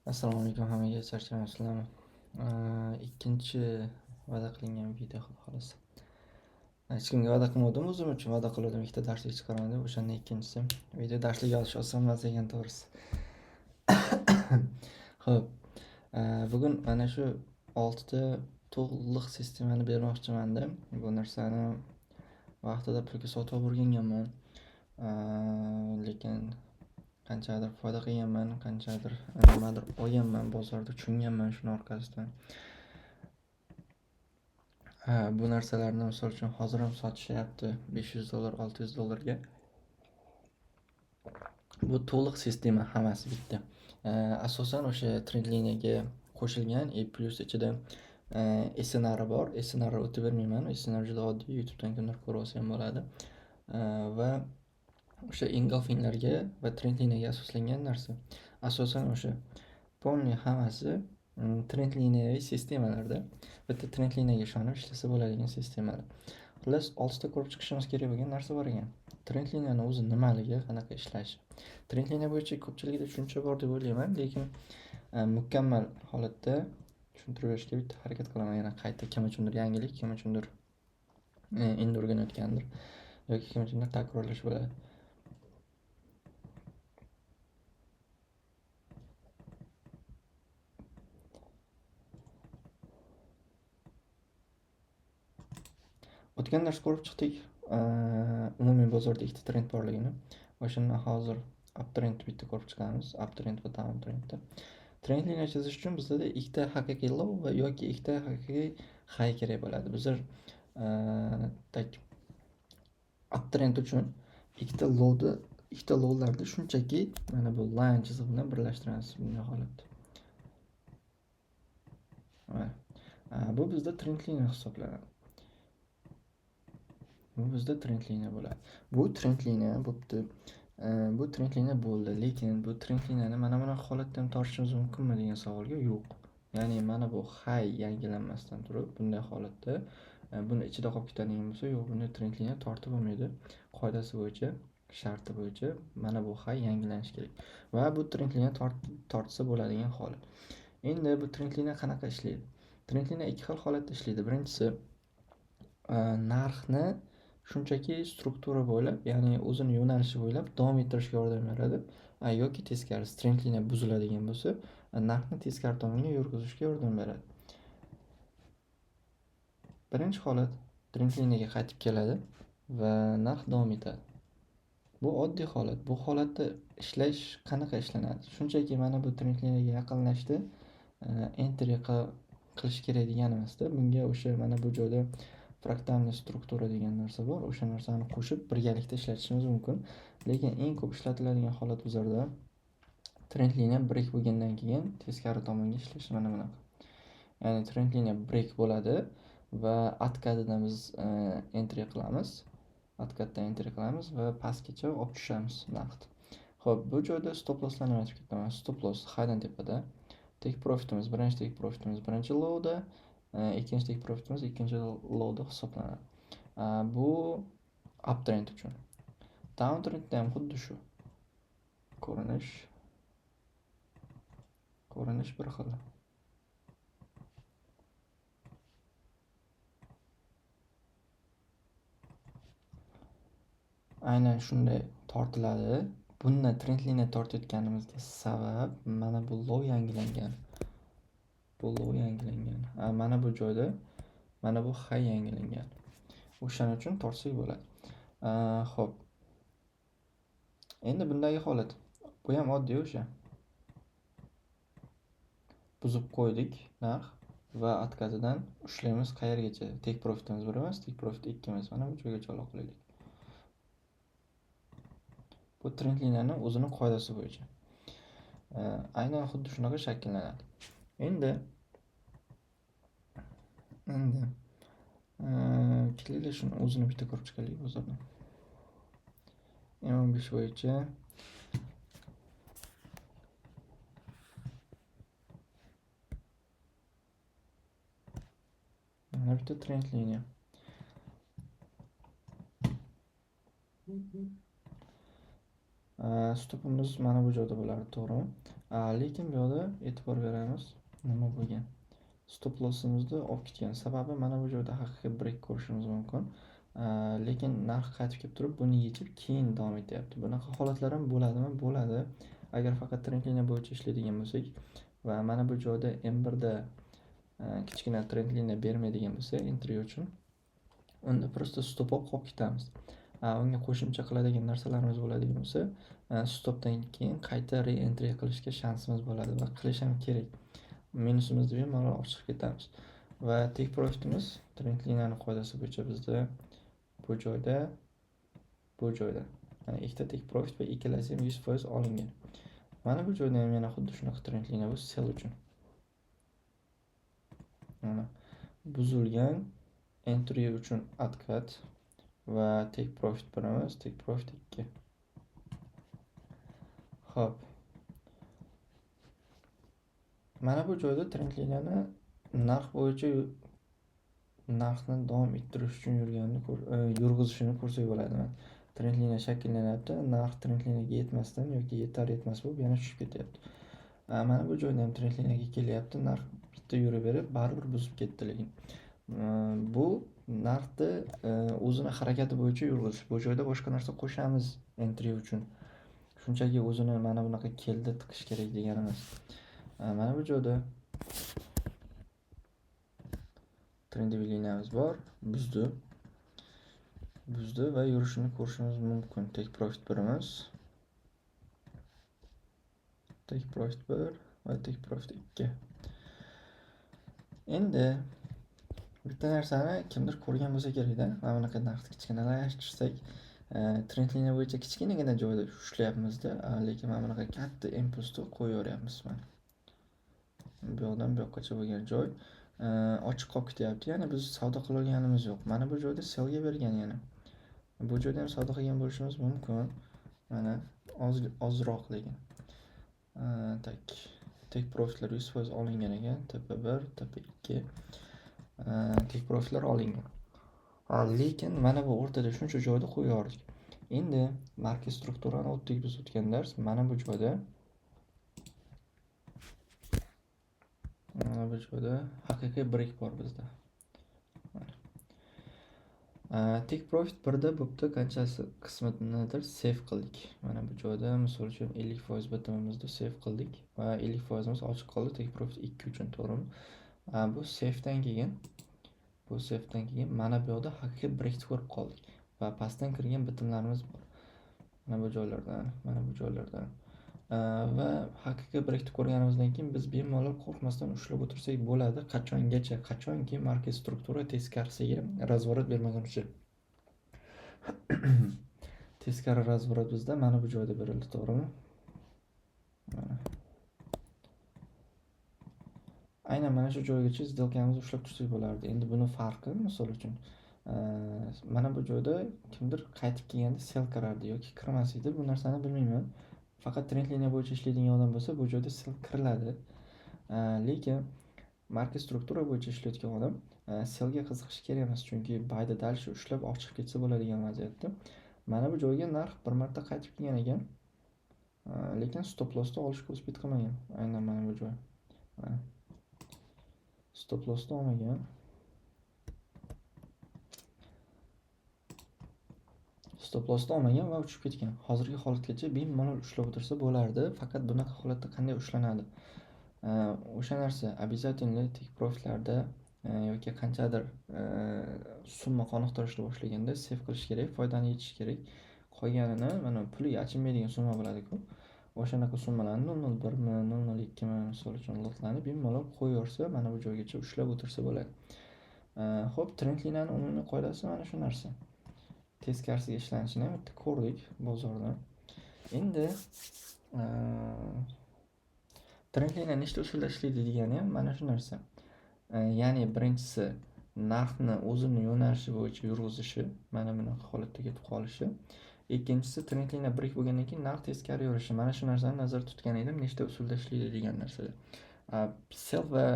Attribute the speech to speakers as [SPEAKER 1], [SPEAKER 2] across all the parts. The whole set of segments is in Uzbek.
[SPEAKER 1] Assalomu alaykum hammaga, charchamayapsizlarmi? Ikkinchi va'da qilingan video xolos. Hech kimga va'da qilmadim, o'zim uchun va'da qildim, ikkita darslik chiqaraman deb, o'shanda ikkinchisi video darslik yozish oson emas ekan to'g'risi. Xo'p, bugun mana shu 6 ta to'liq sistemani bermoqchiman-da. Bu narsani vaqtida pulga sotib o'rganganman. Lekin qanchadir foyda qilganman, qanchadir nimadir olganman, bozorda tushunganman shuni orqasidan. Bu narsalarni misol uchun hozir ham sotishyapti $500, $600 ga. Bu to'liq sistema hammasi bitta. Asosan o'sha trendliniyaga qo'shilgan, plus ichida SNR bor. SNR o'tib bermayman. SNR juda oddiy, YouTubedan kimdir ko'rib olsa ham bo'ladi. Va o'sha engulfinglarga va trendliniyaga asoslangan narsa. Asosan o'sha polni hammasi trendliniyaviy sistemalarda. Bitta trendliniyaga ishonib ishlasa bo'ladigan sistemalar. Xullas 6 ta ko'rib chiqishimiz kerak bo'lgan narsa bor ekan. Trendliniyani o'zi nimaligi, qanaqa ishlashi. Trendliniya bo'yicha ko'pchilikda tushuncha bor deb o'ylayman, lekin mukammal holatda tushuntirib berishga bitta harakat qilaman. Yana qayta kim uchundir yangilik, kim uchundir endi o'rganayotgandir yoki kim uchundir takrorlash bo'ladi. O'tgan dars ko'rib chiqdik. Umumiy bozorda ikkita trend borligini. O'shani hozir uptrend bitta ko'rib chiqamiz. Uptrend va downtrendda. Trendliniya chizish uchun bizda ikkita haqiqiy low va yoki ikkita haqiqiy high kerak bo'ladi. Bizlar uptrend uchun ikkita lowlarni shunchaki mana bu line chiziq bilan birlashtiramiz bunday holatda. Bu bizda trendliniya hisoblanadi. Bu bizda trendliniya bo'ladi. Bu trendliniya bo'pti. Bu trendliniya bo'ldi, lekin bu trendliniyani mana bunaqa holatda ham tortishimiz mumkinmi degan savolga yo'q. Ya'ni mana bu high yangilanmasdan turib, bunday holatda buni ichida qolib ketadigan bo'lsa, yo'q, buni trendliniya tortib bo'lmaydi. Qoidasi bo'yicha, sharti bo'yicha mana bu high yangilanishi kerak. Va bu trendliniya tortsa bo'ladigan holat. Endi bu trendliniya qanaqa ishlaydi? Trendliniya ikki xil holatda ishlaydi. Birinchisi narxni shunchaki struktura bo'ylab, ya'ni o'zini yo'nalishi bo'ylab davom ettirishga yordam beradi. Yoki teskarisi, trendliniya buziladigan bo'lsa, narxni teskari tomonga yurgizishga yordam beradi. Birinchi holat trendliniyaga qaytib keladi va narx davom etadi. Bu oddiy holat. Bu holatda ishlash qanaqa ishlanadi? Shunchaki mana bu trendliniyaga yaqinlashdi, enter qilish kerak degan emasda. Bunga o'sha mana bu joyda fraktalniy struktura degan narsa bor. O'sha narsani qo'shib birgalikda ishlatishimiz mumkin. Lekin eng ko'p ishlatiladigan holat bizlarda trendliniya break bo'lgandan keyin teskari tomonga ishlash mana bunaqa. Ya'ni trendliniya break bo'ladi va откатdan biz enter qilamiz. Откатdan enter qilamiz va pastgacha olib tushamiz naqd. Xo'p, bu joyda stop losslarni aytib ketaman. Stop loss highdan tepada. Take profitimiz, birinchi take profitimiz birinchi lowda, ikkinchi take profitimiz ikkinchi lowda hisoblanadi. Bu uptrend uchun. Downtrendda ham xuddi shu. Ko'rinish bir xil. Aynan shunday tortiladi. Bundan trendliniya tortayotganimizda sabab mana bu low yangilangan. Mana bu joyda mana bu high yangilangan. O'shaning uchun tortsak bo'ladi. Xo'p. Endi bundagi holat. Bu ham oddiy o'sha. Buzib qo'ydik narx va откатdan ushlaymiz qayergacha? Take profitimiz 1 emas, take profit 2 emas. Mana bu joygacha olib qo'ydik. Bu trendliniyaning o'zining qoidasi bo'yicha. Aynan xuddi shunaqa shakllanadi. Endi kelaylik shuni o'zini bitta ko'rib chiqaylik bozordan. M15 bo'yicha mana bitta trendliniya. Stopimiz mana bu joyda bo'lardi, to'g'rimi? Lekin bu yoqda e'tibor beramiz. Nima bo'lgan? Stop lossimizni olib ketgan. Sababi mana bu joyda haqiqiy break ko'rishimiz mumkin. Lekin narx qaytib kelib turib, buni yechib keyin davom etyapti. Bunaqa holatlar ham bo'ladimi? Bo'ladi. Agar faqat trend liniya bo'yicha ishlaydigan bo'lsak va mana bu joyda M1 da kichkina trend liniya bermaydigan bo'lsa entry uchun, unda просто stop olib qolib ketamiz. Unga qo'shimcha qiladigan narsalarimiz bo'ladigan bo'lsa, stopdan keyin qayta re-entry qilishga shansimiz bo'ladi va qilish ham kerak. Minusimizni bemalol ochib ketamiz. Va take profitimiz trend liniyani qoidasi bo'yicha bizda bu joyda, mana ikkita take profit va ikkalasi ham 100% olingan. Mana bu joyda ham yana xuddi shunaqa trend liniya bu sell uchun. Mana buzilgan entry uchun откат va take profit birimiz, take profit 2. Xo'p. Mana bu joyda trend liniyani narx bo'yicha narxni davom ettirish uchun yurg'izishini ko'rsak bo'ladi. Trend liniya shakllanyapti, narx trend liniyaga yetmasdan yoki yetar-yetmas bo'lib yana tushib ketyapti. Mana bu joyda ham trend liniyaga kelyapti, narx bitta yuraverib baribir buzib ketdi lekin. Bu narxni o'zini harakati bo'yicha yurg'izish. Bu joyda boshqa narsa qo'shamiz entry uchun. Shunchaki o'zini mana bunaqa keldi tiqish kerak degani emas. Mana bu joyda trendiy liniyamiz bor, buzdi va yurishini ko'rishimiz mumkin. Take profit birimiz, take profit 1 va take profit 2. Endi bitta narsani kimdir ko'rgan bo'lsa kerak-da. Mana bunaqa narxni kichkinalashtirsak, trend liniya bo'yicha kichkinagina joyda ushlayapmiz-da, lekin mana bunaqa katta impulsni qo'yaveryapmiz. Mana bu yoqdan bu yoqqacha bo'lgan joy ochiq qolib ketyapti. Ya'ni biz savdo qilganimiz yo'q. Mana bu joyda sellga bergan yana. Bu joyda ham savdo qilgan bo'lishimiz mumkin. Mana ozroq lekin. Take profitlar 100% olingan ekan. TP1, TP2 take profitlar olingan. Lekin mana bu o'rtada shuncha joyda qo'yardik. Endi market strukturani o'tdik biz o'tgan dars. Mana bu joyda haqiqiy break bor bizda. Take profit 1 da bo'pti, qanchasi qisminidir save qildik. Mana bu joyda misol uchun 50% bitimimizni save qildik va 50% ochiq qoldi take profit 2 uchun, to'g'rimi? Bu save'dan keyin mana bu yoqda haqiqiy break ko'rib qoldik va pastdan kirgan bitimlarimiz bor. Mana bu joylardan. Va haqiqiy breakni ko'rganimizdan keyin biz bemalol qo'rqmasdan ushlab o'tirsak bo'ladi. Qachonki market struktura teskarisiga razvorot bermagunicha. Teskari razvorot bizda mana bu joyda berildi, to'g'rimi? Aynan mana shu joygacha сделкamizni ushlab tursak bo'lardi. Endi buni farqi, misol uchun, mana bu joyda kimdir qaytib kelganda sell kirardi yoki kirmas edi. Bu narsani bilmayman. Faqat trend liniya bo'yicha ishlaydigan odam bo'lsa, bu joyda sell kiriladi. Lekin market struktura bo'yicha ishlayotgan odam sellga qiziqishi kerak emas, chunki bayda dalshi ushlab ochiq ketsa bo'ladigan vaziyatda. Mana bu joyga narx bir marta qaytib kelgan ekan. Lekin stop lossni olishga o'sib qilmagan. Aynan mana bu joy. Stop lossni olmagan. Va uchib ketgan. Hozirgi holatgacha bemalol ushlab o'tirsa bo'lardi. Faqat bunaqa holatda qanday ushlanadi? O'sha narsa обязательно take profitlarda yoki qanchadir summa qoniqtirishni boshlaganda save qilish kerak, foydani yechish kerak. Qolganini mana puli achinmaydigan summa bo'ladi-ku. O'shanaqa summalarni 0.1 mi, 0.2 mi misol uchun lotlarni bemalol qo'yaversa, mana bu joygacha ushlab o'tirsa bo'ladi. Xo'p, trend liniyaning umumiy qoidasi mana shu narsa. Teskarisiga ishlanishini ham ko'rdik bozorda. Endi trend liniya nechta usulda ishlaydi degani ham mana shu narsa. Ya'ni birinchisi narxni o'zini yo'nalishi bo'yicha yurg'izishi, mana bunaqa holatda ketib qolishi. Ikkinchisi trend liniya break bo'lgandan keyin narx teskari yurishi. Mana shu narsani nazarda tutgan edim, nechta usulda ishlaydi degan narsalar. Sell va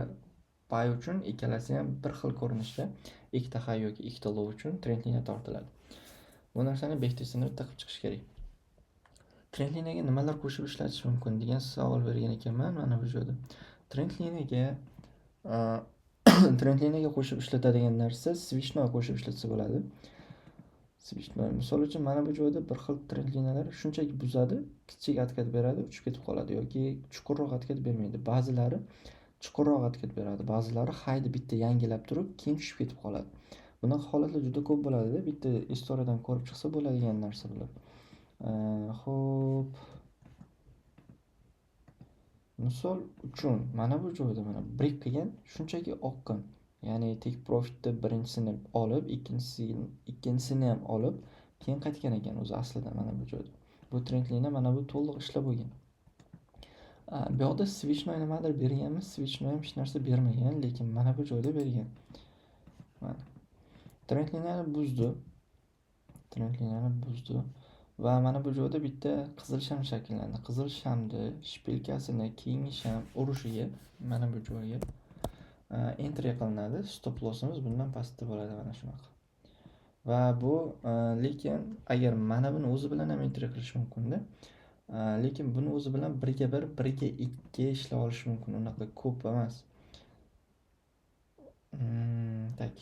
[SPEAKER 1] buy uchun ikkalasi ham bir xil ko'rinishda, ikkita high yoki ikkita low uchun trend liniya tortiladi. Bu narsani 5 tasini bitta qilib chiqish kerak. Trend liniyaga nimalar qo'shib ishlatish mumkin degan savol bergan ekanman mana bu joyda. Trend liniyaga trend liniyaga qo'shib ishlatadigan narsa switchnoy qo'shib ishlatsa bo'ladi. Switchnoy misol uchun mana bu joyda bir xil trend liniyalar shunchaki buzadi, kichik откат beradi, uchib ketib qoladi yoki chuqurroq откат bermaydi. Ba'zilari chuqurroq откат beradi, ba'zilari haydi bitta yangilab turib, keyin tushib ketib qoladi. Bunaqa holatlar juda ko'p bo'ladi-da, bitta istoriyadan ko'rib chiqsa bo'ladigan narsa bular. Xo'p. Misol uchun mana bu joyda mana break qilgan shunchaki oqqan. Ya'ni take profitni birinchisini olib, ikkinchisini ham olib, keyin qaytgan ekan o'zi aslida mana bu joyda. Bu trend liniya mana bu to'liq ishlab bo'lgan. Bu yoqda switchnoy nimadir berganmi? Switchnoy ham hech narsa bermagan, lekin mana bu joyda bergan. Mana. Trend liniyani buzdi. Va mana bu joyda bitta qizil sham shakllandi. Qizil shamni shpilkasini keyingi sham urushiga mana bu joyga entry qilinadi. Stop lossimiz bundan pastda bo'ladi mana shunaqa. Va bu lekin agar mana buni o'zi bilan ham entry qilish mumkin-da. Lekin buni o'zi bilan 1 ga 2 ishlab olish mumkin. Unaqa ko'p emas. Tak.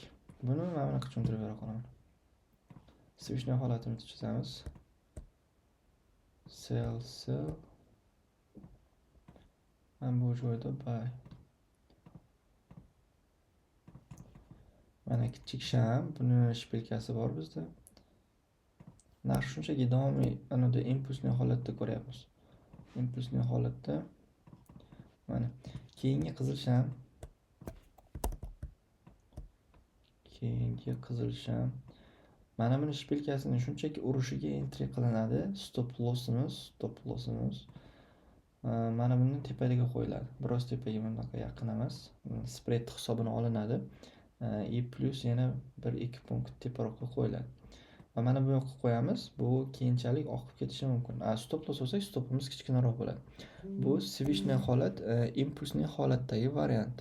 [SPEAKER 1] Buni mana bunaqa tushuntirib bera qolaman. Switchnoy holatini tuzamiz. Sell. Mana bu joyda buy. Mana kichik sham, buni shpilkasi bor bizda. Narx shunchaki davomiy anada impulsli holatda ko'ryapmiz. Impulsli holatda mana keyingi qizil sham. Mana buni shpilkasini shunchaki urushiga entry qilinadi. Stop lossimiz. Mana buni tepasiga qo'yiladi. Biroz tepaga bunaqa yaqin emas. Spread hisobini olinadi. Plus yana 1-2 punkt teparoqqa qo'yiladi. Va mana bu yoqqa qo'yamiz. Bu keyinchalik oqib ketishi mumkin. Stop loss olsak, stopimiz kichkinaroq bo'ladi. Bu switchnoy holat, impulsli holatdagi variant.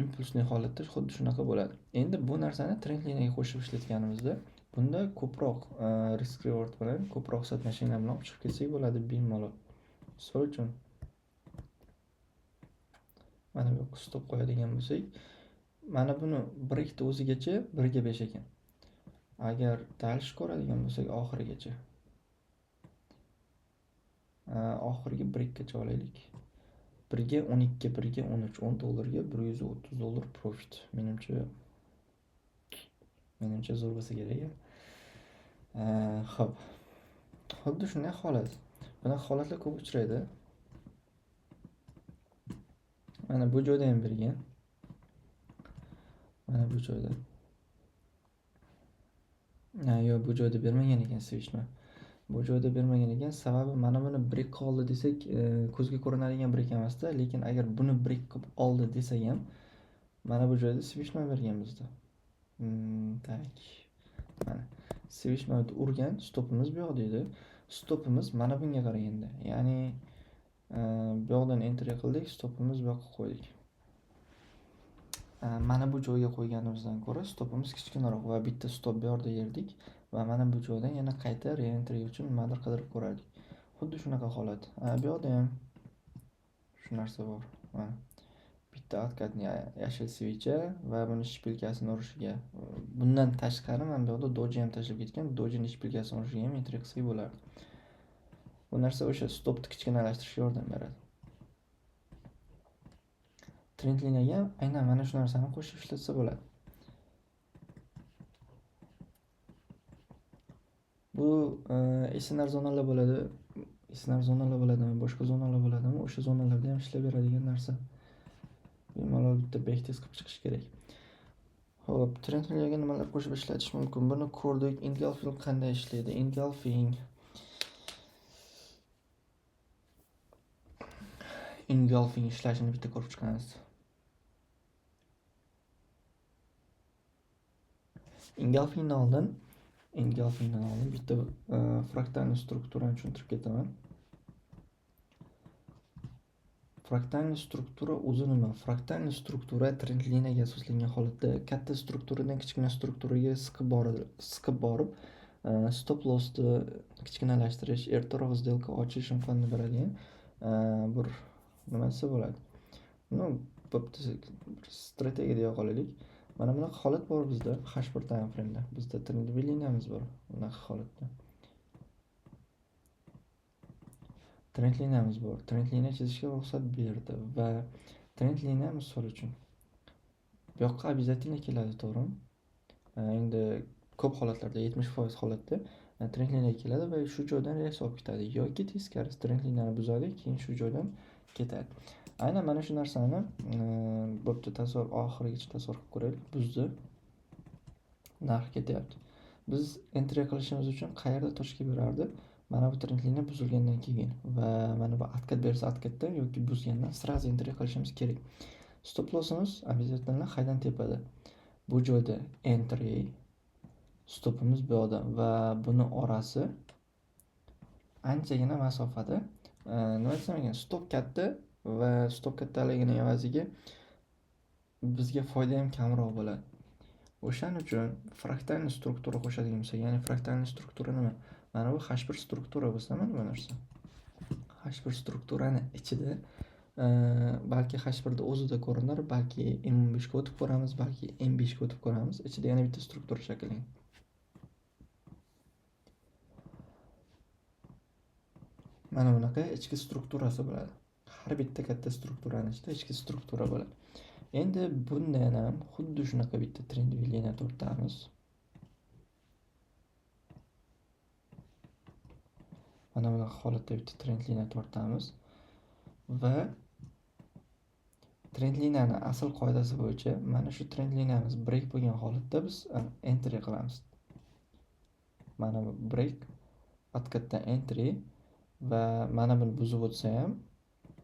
[SPEAKER 1] Impulsli holatda xuddi shunaqa bo'ladi. Endi bu narsani trend liniyaga qo'shib ishlatganimizda bunda ko'proq risk reward bilan, ko'proq so'tmashinglar bilan chiqib ketsak bo'ladi bemalol. Misol uchun mana bu stop qo'yadigan bo'lsak, mana buni breakni o'zigacha 1 ga 5 ekan. Agar dalish ko'radigan bo'lsak oxirigacha. Oxirgi breakgacha olaylik. 1 ga 12, 1 ga 13, $10 ga $130 profit. Menimcha zo'r bo'lsa kerak. Xo'p. Xuddi shunday holat. Bunaqa holatlar ko'p uchraydi. Mana bu joyda ham bergan. Mana bu joyda. Yo'q, bu joyda bermagan ekan switchni. Bu joyda bermagan ekan, sababi mana buni break qildi desak, ko'zga ko'rinadigan break emasda, lekin agar buni break qilib oldi desak ham, mana bu joyda switchnoy bergan bizda. Tak. Mana switchnoyni urgan, stopimiz bu yoqda edi. Stopimiz mana bunga qaraganda. Ya'ni bu yoqdan entry qildik, stopimiz bu yoqqa qo'ydik. Mana bu joyga qo'yganimizdan ko'ra stopimiz kichkinaroq va bitta stop bu yerda yerdik va mana bu joydan yana qayta re-entry uchun nimadir qidirib ko'rardik. Xuddi shunaqa holat. Bu yoqda ham shu narsa bor. Mana bitta откатni yashil switchi va buni shpilkasini urishiga. Bundan tashqari mana bu yoqda doji ham tashlab ketgan. Dojini shpilkasini urishiga ham entry qilsak bo'lardi. Bu narsa o'sha stopni kichkinalashtirishga yordam beradi. Trend liniyaga aynan mana shu narsani qo'shib ishlatsa bo'ladi. Bu SNR zonalar bo'ladi. SNR zonalar bo'ladimi, boshqa zonalar bo'ladimi? O'sha zonalarda ham ishlab beradigan narsa. Bemalol bitta backtest qilib chiqish kerak. Xo'p, trend liniyaga nimalar qo'shib ishlatish mumkin? Buni ko'rdik. Engulfing qanday ishlaydi? Engulfing ishlashini bitta ko'rib chiqamiz. Engulfingdan oldin bitta fraktalni strukturani tushuntirib ketaman. Fraktalni struktura o'zi nima? Fraktalni struktura trend liniyaga asoslangan holatda katta strukturadan kichkina strukturaga siqib borib stop lossni kichkinalashtirish, ertaroq сделка ochish imkonini beradigan bir nimasi bo'ladi. Ну, bo'pti, strategiya deya qolaylik. Mana bunaqa holat bor bizda H1 time frame'da. Bizda trendli liniyamiz bor bunaqa holatda. Trend liniyamiz bor. Trend liniya chizishga ruxsat berdi va trend liniya misol uchun bu yoqqa обязательно keladi, to'g'rimi? Endi ko'p holatlarda 70% holatda trend liniyaga keladi va shu joydan reaks olib ketadi yoki teskarisi trend liniyani buzadi, keyin shu joydan ketadi. Aynan mana shu narsani bo'pti, tasavvur oxirigacha tasavvur qilib ko'raylik. Buzdi, narx ketyapti. Biz entry qilishimiz uchun qayerda tochka berardi? Mana bu trend liniya buzilgandan keyin va mana bu откат bersa откатdan yoki buzgandan сразу entry qilishimiz kerak. Stop lossimiz обязательно haydan tepada. Bu joyda entry, stopimiz bu yoqda va buni orasi anchagina masofada. Nima desam ekan, stop katta va stop kattaligini evaziga bizga foyda ham kamroq bo'ladi. O'shaning uchun fraktalniy struktura qo'shadigan bo'lsak, ya'ni fraktalniy struktura nima? Mana bu H1 struktura bo'lsa, mana bu narsa. H1 strukturani ichida balki H1 da o'zida ko'rinar, balki M15 ga o'tib ko'ramiz, balki M5 ga o'tib ko'ramiz. Ichida yana bitta struktura shakllangan. Mana bunaqa ichki strukturasi bo'ladi. Har bitta katta strukturaning ichida ichki struktura bo'ladi. Endi bundan ham xuddi shunaqa bitta trend liniya tortamiz. Mana bunaqa holatda bitta trend liniya tortamiz va trend liniyani asl qoidasi bo'yicha mana shu trend liniyamiz break bo'lgan holatda biz entry qilamiz. Mana bu break, откатdan entry va mana buni buzib o'tsa ham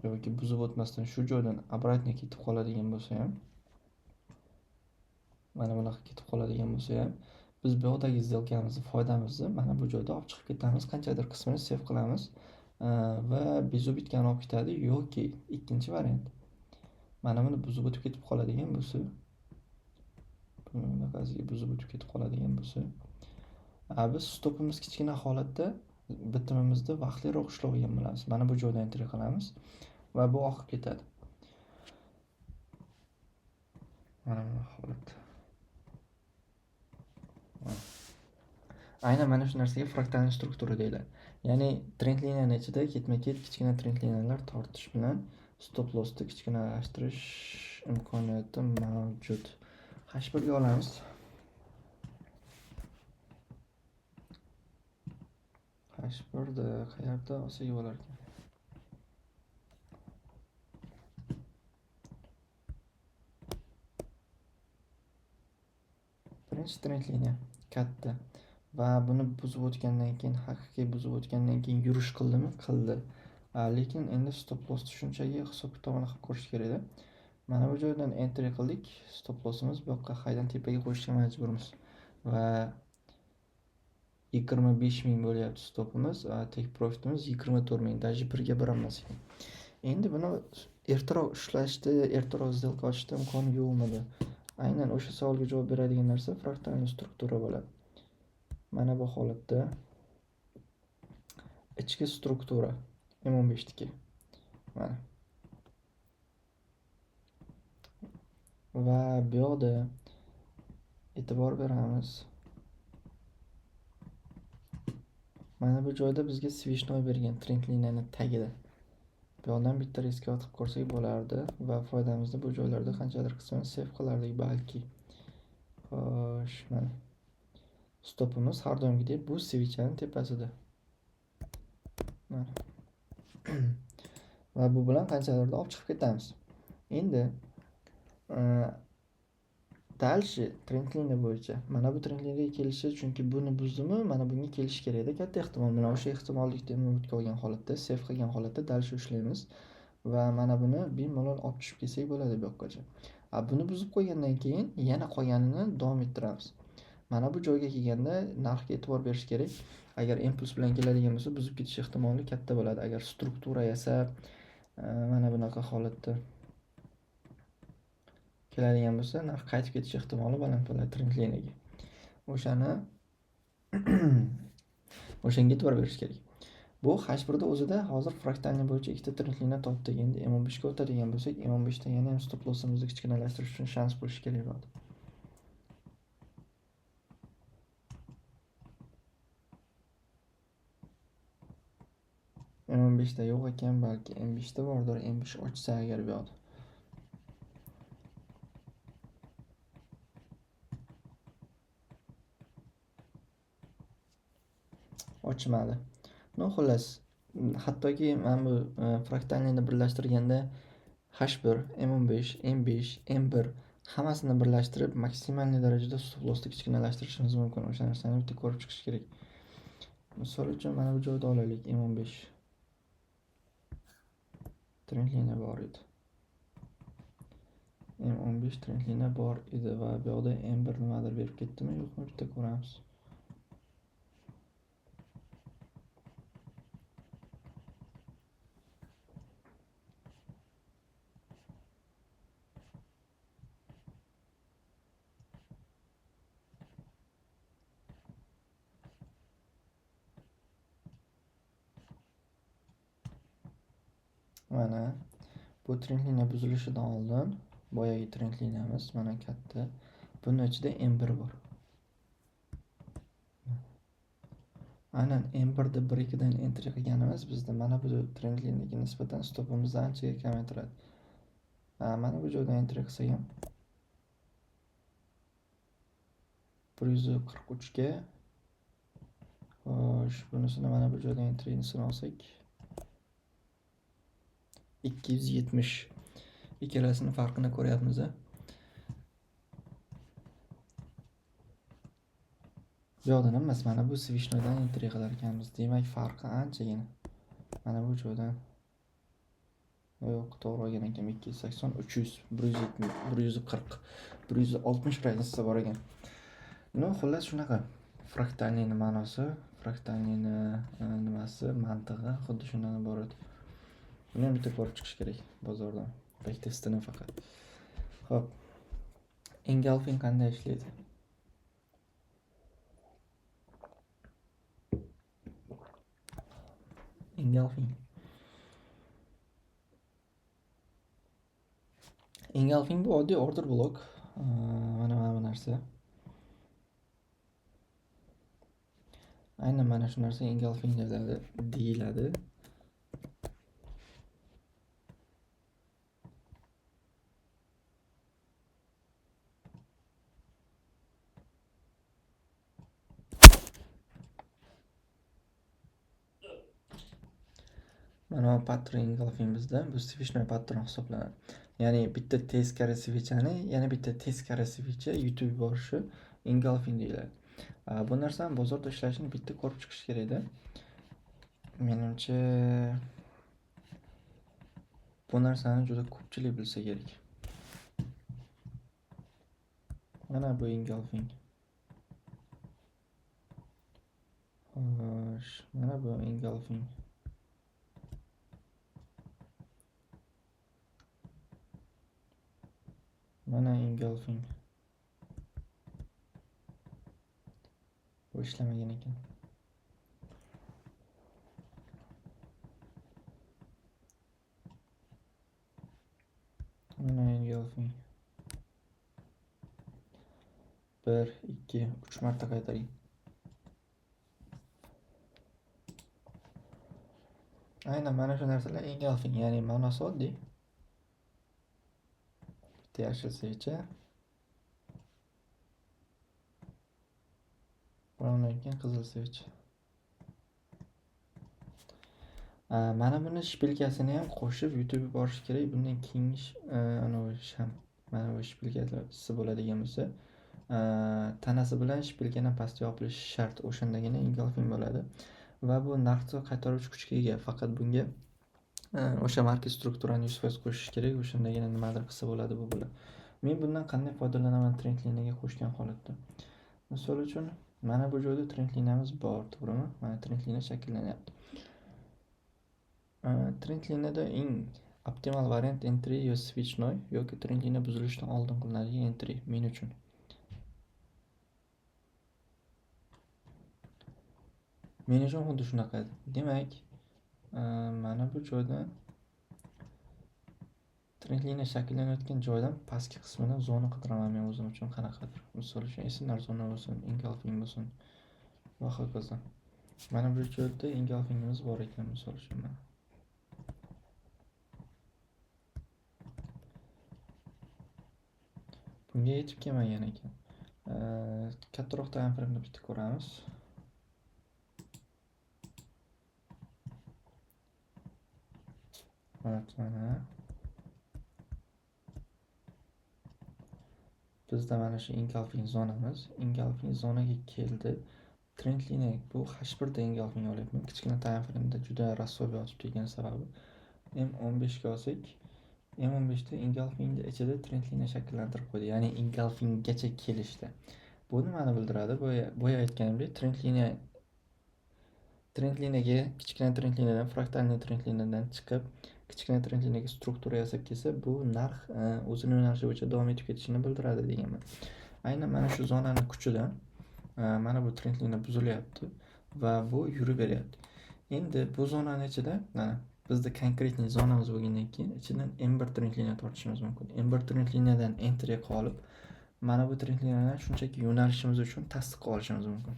[SPEAKER 1] yoki buzib o'tmasdan shu joydan обратно ketib qoladigan bo'lsa ham, mana bunaqa ketib qoladigan bo'lsa ham, biz bu yoqdagi сделкamizni, foydamizni mana bu joyda olib chiqib ketamiz, qanchadir qismini save qilamiz va bezu bitgani olib ketadi. Yoki ikkinchi variant, mana buni buzib o'tib ketib qoladigan bo'lsa, bunaqasiga buzib o'tib ketib qoladigan bo'lsa, biz stopimiz kichkina holatda bitimimizni vaqtliroq ushlab olgan bo'lamiz. Mana bu joydan entry qilamiz va bu oqib ketadi. Mana bu holat. Aynan mana shu narsaga fraktalniy struktura deyiladi. Ya'ni trend liniyaning ichida ketma-ket kichkina trend liniyalar tortish bilan stop lossni kichkinalashtirish imkoniyati mavjud. H1 ga olamiz. H1 da qayerda olsak bo'lar ekan? Birinchi trend liniya katta va buni buzib o'tgandan keyin, haqiqiy buzib o'tgandan keyin yurish qildimi? Qildi. Lekin endi stop lossni shunchaki hisob-kitobini qilib ko'rish kerak-da. Mana bu joydan entry qildik. Stop lossimiz bu yoqqa haydan tepaga qo'yishga majburmiz va 25.000 bo'lyapti stopimiz, take profitimiz 24.000, даже 1 ga borolmas ekan. Endi buni ertaroq ushlashda, ertaroq сделка ochishda imkoni yo'qmidi? Aynan o'sha savolga javob beradigan narsa fraktalniy struktura bo'ladi. Mana bu holatda ichki struktura M15 niki. Mana. Va bu yoqda e'tibor beramiz. Mana bu joyda bizga swishnoy bergan trend liniyaning tagida. Bu yoqdan bitta riskga otib ko'rsak bo'lardi va foydamizni bu joylarda qanchadir qismini save qilardik balki. Xo'sh, mana. Stopimiz har doimgidek bu switchning tepasida. Mana. Va bu bilan qanchalarga olib chiqib ketamiz. Endi dalshi trend liniya bo'yicha mana bu trend liniyaga kelishi, chunki buni buzdimi, mana bunga kelish kerak edi. Katta ehtimol bilan o'sha ehtimollikni unutib olgan holatda, save qilgan holatda dalshi ushlaymiz va mana buni bemalol olib tushib kelsak bo'ladi bu yoqqacha. Buni buzib qo'ygandan keyin yana qolganini davom ettiramiz. Mana bu joyga kelganda narxga e'tibor berish kerak. Agar impuls bilan keladigan bo'lsa, buzib ketish ehtimoli katta bo'ladi. Agar struktura yasab mana bunaqa holatda keladigan bo'lsa, narx qaytib ketish ehtimoli baland bo'ladi trend liniyaga. O'shani O'shanga e'tibor berish kerak. Bu H1da o'zida hozir fraktalniy bo'yicha ikkita tiriklikni topdik. Endi M15 ga o'tadigan bo'lsak, M15 da yana ham stop lossimizni kichkinalashtirish uchun shans bo'lishi kerak bo'ladi. M15 da yo'q ekan, balki M5 da bordir. M5 ochsa agar bu yoqda. Ochmadi. No xullas, hattoki men bu fraktalniyni birlashtirganda H1, M15, M5, M1 hammasini birlashtirib maksimal darajada stop lossni kichkinalashtirishimiz mumkin. O'sha narsani bitta ko'rib chiqish kerak. Misol uchun mana bu joyda olaylik, M15 trendliniya bor edi. M15 trendliniya bor edi va bu yoqda M1 nimadir berib ketdimi, yo'qmi bitta ko'ramiz. Mana bu trendliniya buzilishidan oldin boyagi trendliniyamiz mana katta. Buning ichida M1 bor. Aynan M1da 1-2 dan entry qilganimiz bizda mana bu trendliniyaga nisbatan stopimizni anchaga kamaytiradi. Mana bu joydan entry qilsak ham 143 ga, xo'sh, bunisini mana bu joydan entry'nisini olsak 270, ikkalasini farqini ko'ryapmiz. Bu yoqdan emas, mana bu switchnodan entry qilar ekanmiz. Demak, farqi anchagina. Mana bu joydan yo'q, to'g'ri olgan ekan. 280, 300, 170, 140, 160 raznica bor ekan. No, xullas shunaqa. Fraktalniyni ma'nosi, fraktalniyni nimasi, mantig'i xuddi shundan iborat. Buni ham bitta ko'rib chiqish kerak bozordan. Back testini faqat. Xo'p. Engulfing qanday ishlaydi? Engulfing bu oddiy order block. Mana bu narsa. Aynan mana shu narsa engulfing deyiladi. Mana bu pattern engulfing bizda bu switchnoy pattern hisoblanadi. Ya'ni bitta teskari switchani yana bitta teskari switchga yutib yuborishi engulfing deyiladi. Bu narsani bozorda ishlashini bitta ko'rib chiqish kerak-da. Menimcha bu narsani juda ko'pchilik bilsa kerak. Mana bu engulfing. Xo'sh, mana bu engulfing. Mana engulfing. Bu ishlamagan ekan. Mana engulfing. 1, 2, 3 marta qaytaring. Aynan mana shu narsalar engulfing, ya'ni ma'nosi oddiy. Yashil switch. Bundan keyin qizil switch. Mana buni shpilkasini ham qo'shib yutib yuborish kerak. Bundan keyingi sham, mana bu shpilkasi bo'ladigan bo'lsa, tanasi bilan shpilkani pastga yopilishi shart. O'shandagina engulfing bo'ladi. Va bu naqd qaytaruvchi kuchga ega. Faqat bunga o'sha marka strukturani 100% qo'shish kerak. O'shandagina nimadir qilsa bo'ladi bu bilan. Men bundan qanday foydalanaman trendliniyaga qo'shgan holatda? Misol uchun mana bu joyda trendliniyamiz bor, to'g'rimi? Mana trendliniya shakllanyapti. Trendliniyada eng optimal variant entry yo switchnoy yoki trendliniya buzilishidan oldin qilinadigan entry men uchun. Men uchun xuddi shunaqa edi. Demak, mana bu joyda trend liniya shakllanayotgan joydan pastki qismini zona qidiraman men o'zim uchun qanaqadir. Misol uchun SNR zona bo'lsin, engulfing bo'lsin va hokazo. Mana bu joyda engulfingimiz bor ekan, misol uchun mana. Bunga yetib kelmagan ekan. Kattaroq time frame'ni bitta ko'ramiz. Mana bizda mana shu engulfing zonamiz. Engulfing zonaga keldi. Trend liniya bu H1 da engulfing olyapman. Kichkina time frame'da juda rasvo yotib turgani sababi M15 ga olsak, M15 da engulfingni ichida trend liniya shakllantirib qo'ydi. Ya'ni engulfinggacha kelishdi. Bu nimani bildiradi? Boya aytganimdek, trend liniyaga kichkina trend liniyadan, fraktalniy trend liniyadan chiqib, kichkina trend liniyaga struktura yasab kelsa, bu narx o'zining yo'nalishi bo'yicha davom etib ketishini bildiradi deganman. Aynan mana shu zonani kuchidan mana bu trend liniya buzilyapti va bu yurib beryapti. Endi bu zonani ichida mana bizda konkretniy zonamiz bo'lgandan keyin ichidan M1 trend liniya tortishimiz mumkin. M1 trend liniyadan entry qolib, mana bu trend liniyadan shunchaki yo'nalishimiz uchun tasdiq olishimiz mumkin.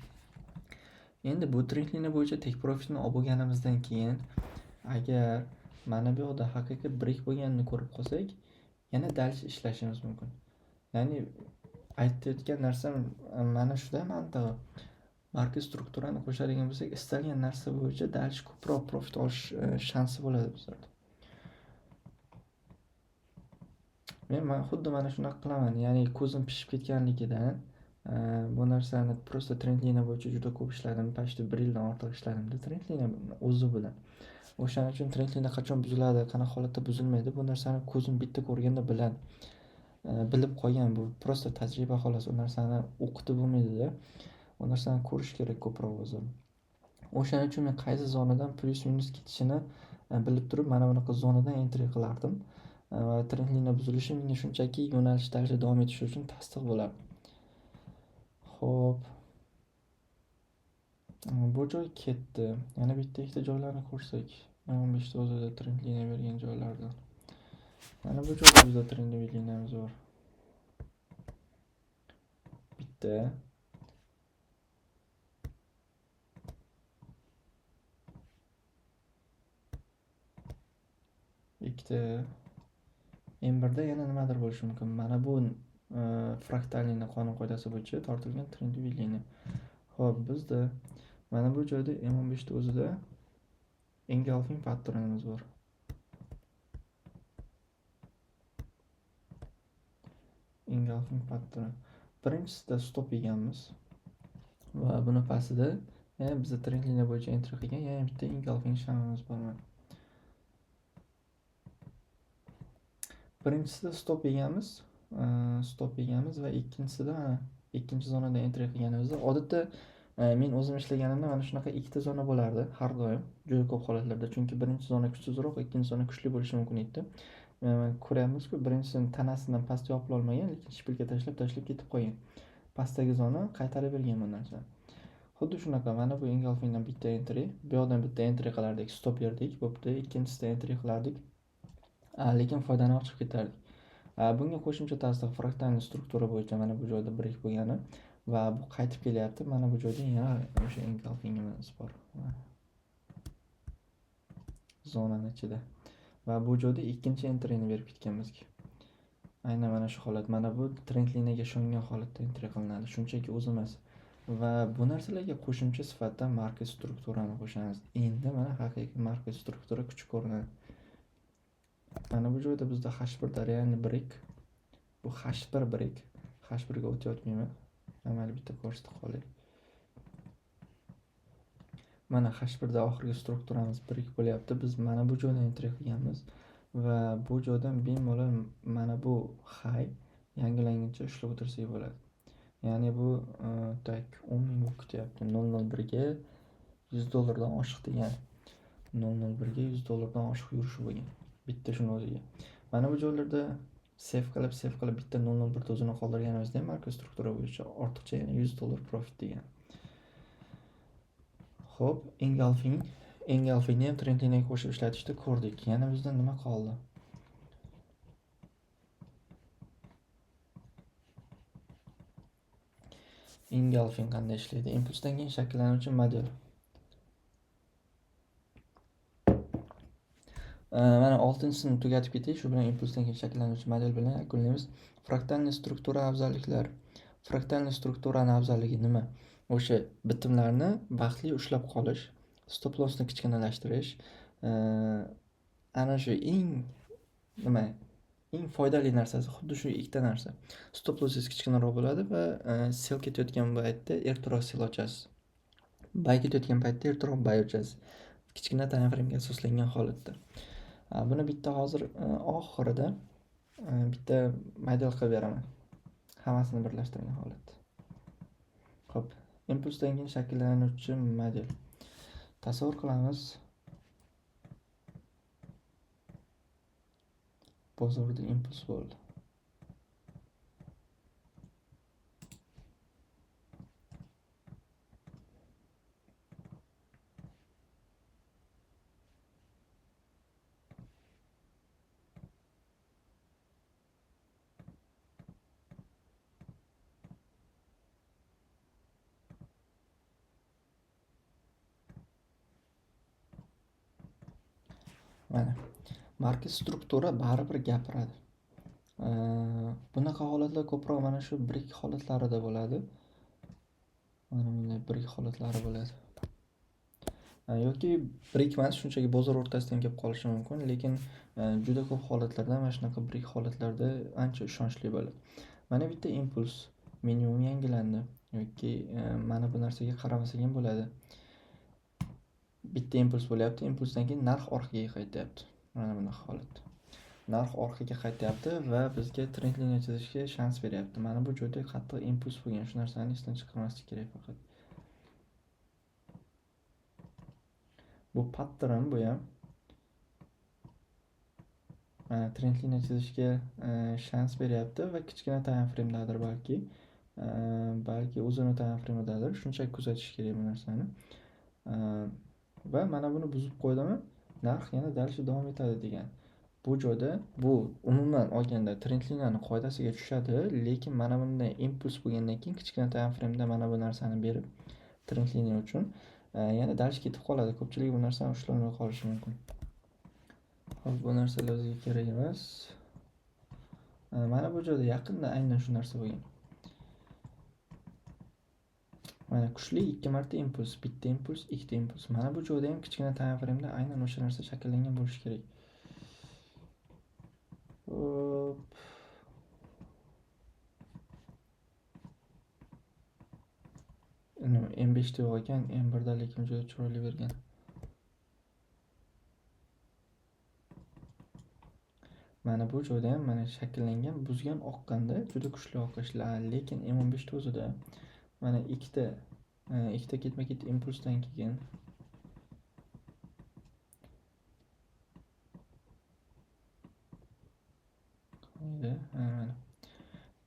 [SPEAKER 1] Endi bu trend liniya bo'yicha tek profitni olib bo'lganimizdan keyin agar mana bu yoqda haqiqiy break bo'lganini ko'rib qolsak, yana dalch ishlashimiz mumkin. Ya'ni aytayotgan narsam mana shuda mantig'i. Market strukturani qo'shadigan bo'lsak, istalgan narsa bo'yicha dalch ko'proq profit olish shansi bo'ladi bizlarda. Men xuddi mana shunaqa qilaman. Ya'ni ko'zim pishib ketganligidan bu narsani prosta trend liniya bo'yicha juda ko'p ishladim. Pashti 1 yildan ortiq ishladim trend liniya o'zi bilan. O'shaning uchun trend liniya qachon buziladi, qanaqa holatda buzilmaydi, bu narsani ko'zim bitta ko'rganda bilib qolgan. Bu prosta tajriba xolos. U narsani o'qitib bo'lmaydi-da. U narsani ko'rish kerak ko'proq o'zi. O'shaning uchun men qaysi zonadan plyus minus ketishini bilib turib, mana bunaqa zonadan entry qilardim. Trend liniya buzilishi menga shunchaki yo'nalishdagi davom etishi uchun tasdiq bo'lardi. Xo'p. Bu joy ketdi. Yana bitta ikkita joylarni ko'rsak, 15 ta o'zida trend liniya bergan joylardan. Mana bu joyda bizda trend liniyamiz bor. Bitta. Ikkita. M1 da yana nimadir bo'lishi mumkin. Mana bu fraktalniy qonun qoidasi bo'yicha tortilgan trend liniya. Xo'p, bizda mana bu joyda M15 ta o'zida engulfing patternimiz bor. Engulfing pattern. Birinchisida stop yeganmiz va buni pastida yana bizda trend liniya bo'yicha entry qilgan yana bitta engulfing shamimiz bor. Birinchisida stop yeganmiz va ikkinchisida ikkinchi zonada entry qilganimizda odatda men o'zim ishlaganimda mana shunaqa ikkita zona bo'lardi har doim, juda ko'p holatlarda. Chunki birinchi zona kuchsizroq, ikkinchi zona kuchli bo'lishi mumkin edi. Ko'ryapmiz-ku, birinchisini tanasidan pastga olib olmagan, lekin shipilga tashlab ketib qo'ygan. Pastdagi zona qaytarib bergan bu narsani. Xuddi shunaqa mana bu engulfingdan bitta entry, bu yoqdan bitta entry qilardik, stop yerdik, bo'pti, ikkinchisida entry qilardik. Lekin foydani chiqib ketardik. Bunga qo'shimcha tasdiq fraktalniy struktura bo'yicha mana bu joyda break bo'lgani va bu qaytib kelyapti. Mana bu joyda yana o'sha engulfingimiz bor. Zonaning ichida. Va bu joyda ikkinchi entryni berib ketganmiz. Aynan mana shu holat. Mana bu trend liniyaga ishongan holatda entry qilinadi. Shunchaki o'zi emas. Va bu narsalarga qo'shimcha sifatida market strukturani qo'shamiz. Endi mana haqiqiy market struktura kuchi ko'rinadi. Mana bu joyda bizda H1 da real break. Bu H1 break. H1 ga o'tayotmayman. Mana bitta ko'rsatib qolay. Mana H1 da oxirgi strukturamiz break bo'lyapti. Biz mana bu joydan entry qilganmiz va bu joydan bemalol mana bu high yangilanguncha ushlab o'tirsak bo'ladi. Ya'ni bu 10 ming bo'lib ketyapti. 001 ga $100 dan oshiq degan. 001 ga $100 dan oshiq yurishi bo'lgan. Bitta shuni o'ziga. Mana bu joylarda save qilib bitta 001 ta o'zini qoldirganimizda ham market struktura bo'yicha ortiqcha yana $100 profit degan. Xo'p, engulfingni ham trend liniyaga qo'shib ishlatishda ko'rdik. Yana bizda nima qoldi? Engulfing qanday ishlaydi? Impulsdan keyin shakllanuvchi model. Mana 6-sini tugatib ketdik. Shu bilan impulsdan keyin shakllanuvchi model bilan yakunlaymiz. Fraktalniy struktura afzalliklari. Fraktalniy strukturani afzalligi nima? O'sha bitimlarni vaqtli ushlab qolish, stop lossni kichkinalashtirish, ana shu eng foydali narsasi xuddi shu ikkita narsa. Stop lossingiz kichkinaroq bo'ladi va sell ketayotgan paytda ertaroq sell ochasiz. Buy ketayotgan paytda ertaroq buy ochasiz. Kichkina time frame'ga asoslangan holatda. Buni bitta hozir oxirida bitta model qilib beraman. Hammasini birlashtirgan holatda. Xo'p, impulsdan keyin shakllanuvchi model. Tasavvur qilamiz. Bozorda impuls bo'ldi. Mana market struktura baribir gapiradi. Bunaqa holatlar ko'proq mana shu brick holatlarida bo'ladi. Mana bunday brick holatlari bo'ladi. Yoki brick emas, shunchaki bozor o'rtasidan kelib qolishi mumkin, lekin juda ko'p holatlarda mana shunaqa brick holatlarda ancha ishonchli bo'ladi. Mana bitta impuls minimum yangilandi yoki mana bu narsaga qaramasak ham bo'ladi. Bitta impuls bo'lyapti, impulsdan keyin narx orqaga qaytyapti. Mana bunaqa holat. Narx orqaga qaytyapti va bizga trend liniya chizishga shans beryapti. Mana bu joyda qattiq impuls bo'lgan. Shu narsani esdan chiqarmaslik kerak faqat. Bu pattern bu ham. Trend liniya chizishga shans beryapti va kichkina time frame'dadir balki uzun time frame'dadir. Shunchaki kuzatish kerak bu narsani. Va mana buni buzib qo'ydimi, narx yana dalishda davom etadi degan. Bu joyda bu umuman olganda trend liniyani qoidasiga tushadi, lekin mana bunday impuls bo'lgandan keyin kichkina time frame'da mana bu narsani berib trend liniya uchun yana dalish ketib qoladi. Ko'pchilik bu narsani ushlamay qolishi mumkin. Xo'p, bu narsalar o'ziga kerak emas. Mana bu joyda yaqinda aynan shu narsa bo'lgan. Mana kuchli 2 marta impuls, bitta impuls, ikkita impuls. Mana bu joyda ham kichkina time frame'da aynan o'sha narsa shakllangan bo'lishi kerak. Hop. M5 deb olgan, M1 da lekin juda chiroyli bergan. Mana bu joyda ham mana shakllangan, buzgan oqqanda juda kuchli oqishlar, lekin M15 da o'zida mana ikkita ketma-ket impulsdan keyin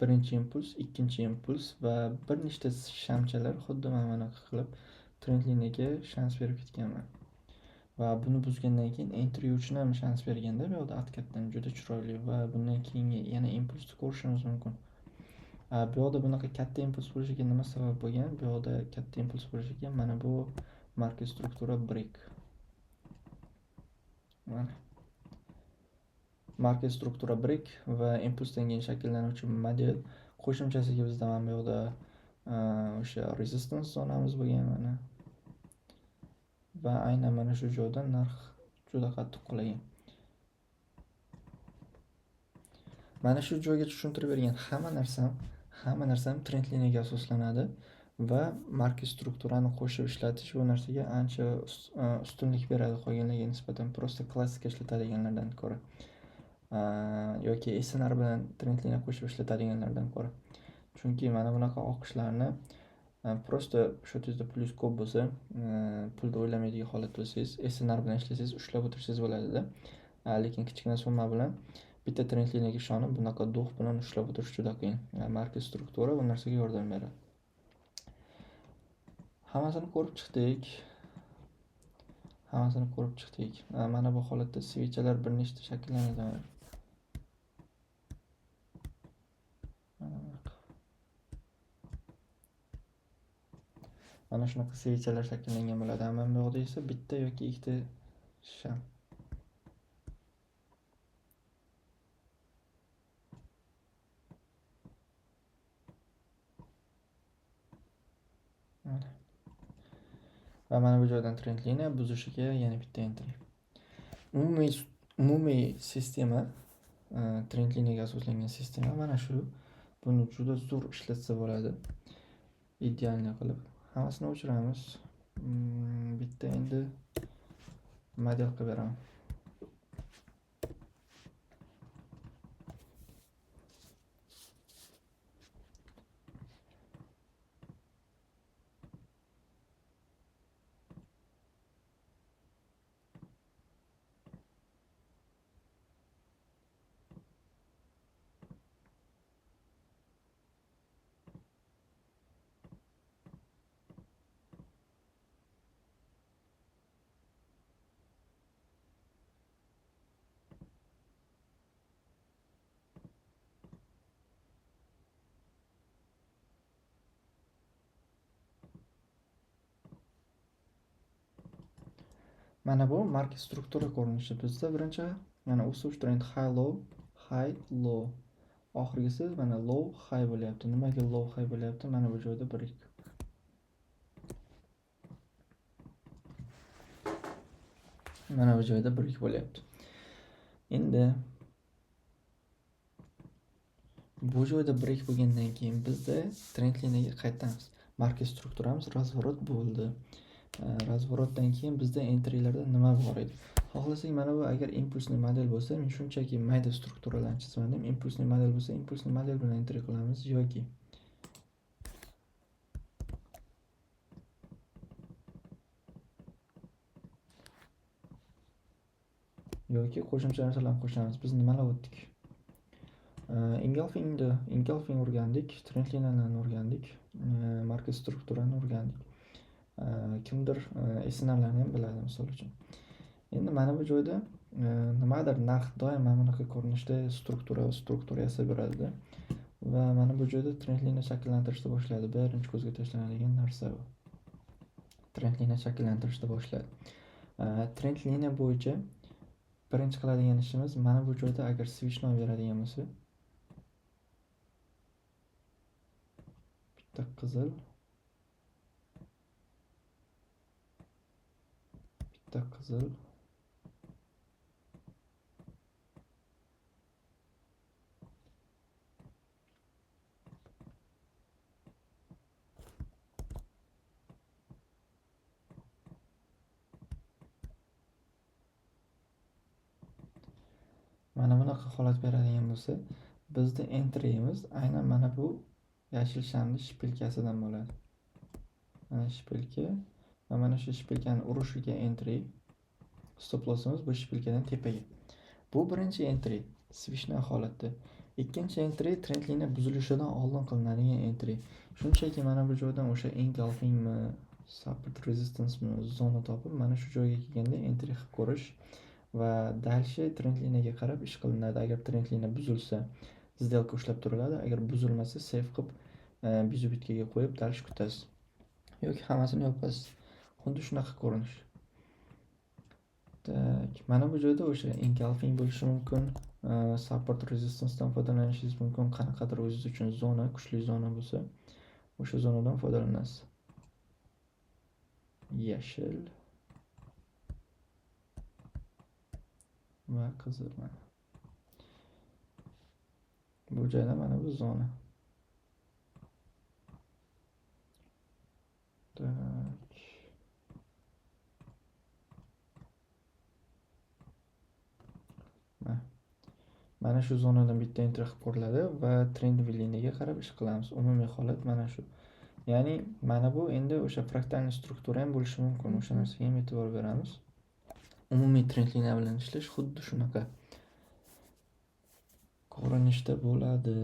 [SPEAKER 1] birinchi impuls, ikkinchi impuls va bir nechta shamchalar xuddi mana bunaqa qilib trend liniyaga shans berib ketganman. Va buni buzgandan keyin entry uchun ham shans berganda bu yoqda откатdan juda chiroyli va bundan keyingi yana impulsni ko'rishimiz mumkin. Bu yoqda bunaqa katta impuls bo'lishiga nima sabab bo'lgan? Bu yoqda katta impuls bo'lishiga mana bu market struktura brick. Mana market struktura brick va impulsdan keyin shakllanuvchi model. Qo'shimchasiga bizda mana bu yoqda o'sha resistance zonamiz bo'lgan mana. Va aynan mana shu joyda narx juda qattiq qulagan. Mana shu joyga tushuntirib bergan hamma narsam trend liniyaga asoslanadi va market strukturani qo'shib ishlatish bu narsaga ancha ustunlik beradi qolganlarga nisbatan, prosta klassika ishlatadiganlardan ko'ra. Yoki SNR bilan trend liniya qo'shib ishlatadiganlardan ko'ra. Chunki mana bunaqa oqishlarni prosta shu tezda plyus ko'p bo'lsa, pulda o'ylamaydigan holat bo'lsangiz, SNR bilan ishlasangiz ushlab o'tirsangiz bo'ladida. Lekin kichkina summa bilan bitta trend liniyaga ishonib, bunaqa do'q bilan ushlab o'tirish juda qiyin. Market struktura bu narsaga yordam beradi. Hammasini ko'rib chiqdik. Hammasini ko'rib chiqdik. Mana bu holatda svichalar bir nechta shakllanadi. Mana shunaqa svichalar shakllangan bo'ladi. Mana bu yoqda esa bitta yoki ikkita sham. Va mana bu joydan trend liniya buzishiga yana bitta entry. Umumiy sistema trend liniyaga asoslangan sistema mana shu. Buni juda zo'r ishlatsa bo'ladi. Idealni qilib hammasini o'chiramiz. Bitta endi model qilib beraman. Mana bu marka struktura ko'rinishi. Bizda birinchi mana o'suvchi trend high low. Oxirgisi mana low high bo'lyapti. Nimaga low high bo'lyapti? Mana bu joyda break. Mana bu joyda break bo'lyapti. Endi bu joyda break bo'lgandan keyin bizda trend liniyaga qaytamiz. Marka strukturamiz razvorot bo'ldi. Razvorotdan keyin bizda entrylarda nima bor edi? Xohlasak mana bu agar impulsli model bo'lsa, men shunchaki mayda strukturalarni chizmadim. Impulsli model bo'lsa, impulsli model bilan entry qilamiz yoki qo'shimcha narsalarni qo'shamiz. Biz nimalar o'tdik? Engulfing o'rgandik, trend liniyalarni o'rgandik, marka strukturani o'rgandik. Kimdir SNRlarni ham biladi misol uchun. Endi mana bu joyda nimadir narx doim mana bunaqa ko'rinishda struktura yasab beradi va mana bu joyda trend liniya shakllantirishni boshladi. Birinchi ko'zga tashlanadigan narsa bu. Trend liniya shakllantirishni boshladi. Trend liniya bo'yicha birinchi qiladigan ishimiz mana bu joyda agar switch nom beradigan bo'lsa, bitta qizil, mana bunaqa holat beradigan bo'lsa, bizda entryimiz aynan mana bu yashil shamli shpilkasidan bo'ladi. Mana shpilka va mana shu shpilkani urushiga entry, stop lossimiz bu shpilkadan tepaga. Bu birinchi entry switchning holatda. Ikkinchi entry trend liniya buzilishidan oldin qilinadigan entry. Shunchaki mana bu joydan o'sha engulfingmi, support rezistansmi zona topib, mana shu joyga kelganda entry qilib ko'rish va dalshi trend liniyaga qarab ish qilinadi. Agar trend liniya buzilsa, сделка ushlab turiladi. Agar buzilmasa, save qilib bizu bitkaga qo'yib dalsh kutasiz. Yoki hammasini yopasiz. Xuddi shunaqa ko'rinish. Tak, mana bu joyda o'sha engulfing bo'lishi mumkin, support rezistansdan foydalanishingiz mumkin. Qanaqadir o'zingiz uchun zona, kuchli zona bo'lsa, o'sha zonadan foydalanasiz. Yashil va qizil mana. Bu joyda mana bu zona. Tak. Mana shu zonadan bitta entry qilib ko'riladi va trend liniyaga qarab ish qilamiz. Umumiy holat mana shu. Ya'ni mana bu endi o'sha fraktalniy struktura ham bo'lishi mumkin. O'sha narsaga ham e'tibor beramiz. Umumiy trend liniya bilan ishlash xuddi shunaqa ko'rinishda bo'ladi.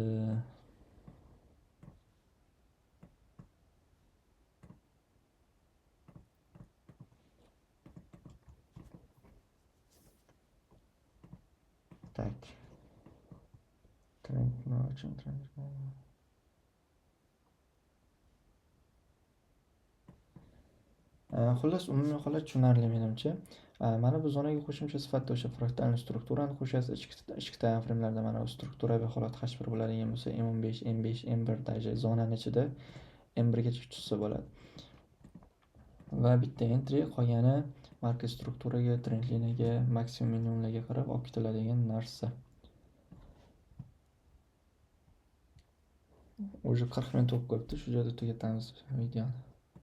[SPEAKER 1] Tak. Trend nima uchun trend? Xullas, umumiy holat tushunarli menimcha. Mana bu zonaga qo'shimcha sifatida o'sha fraktalni strukturani qo'shasiz. Ichki diaframlarda mana bu strukturaviy holat H1 bo'ladigan bo'lsa, M15, M5, M1 даже zonani ichida M1 gacha tushsa bo'ladi. Va bitta entry, qolgani markaz strukturaga, trend liniyaga, maksimum minimumlarga qarab olib ketiladigan narsa. Уже 40 minut bo'lib qolibdi. Shu joyda tugatamiz videoni.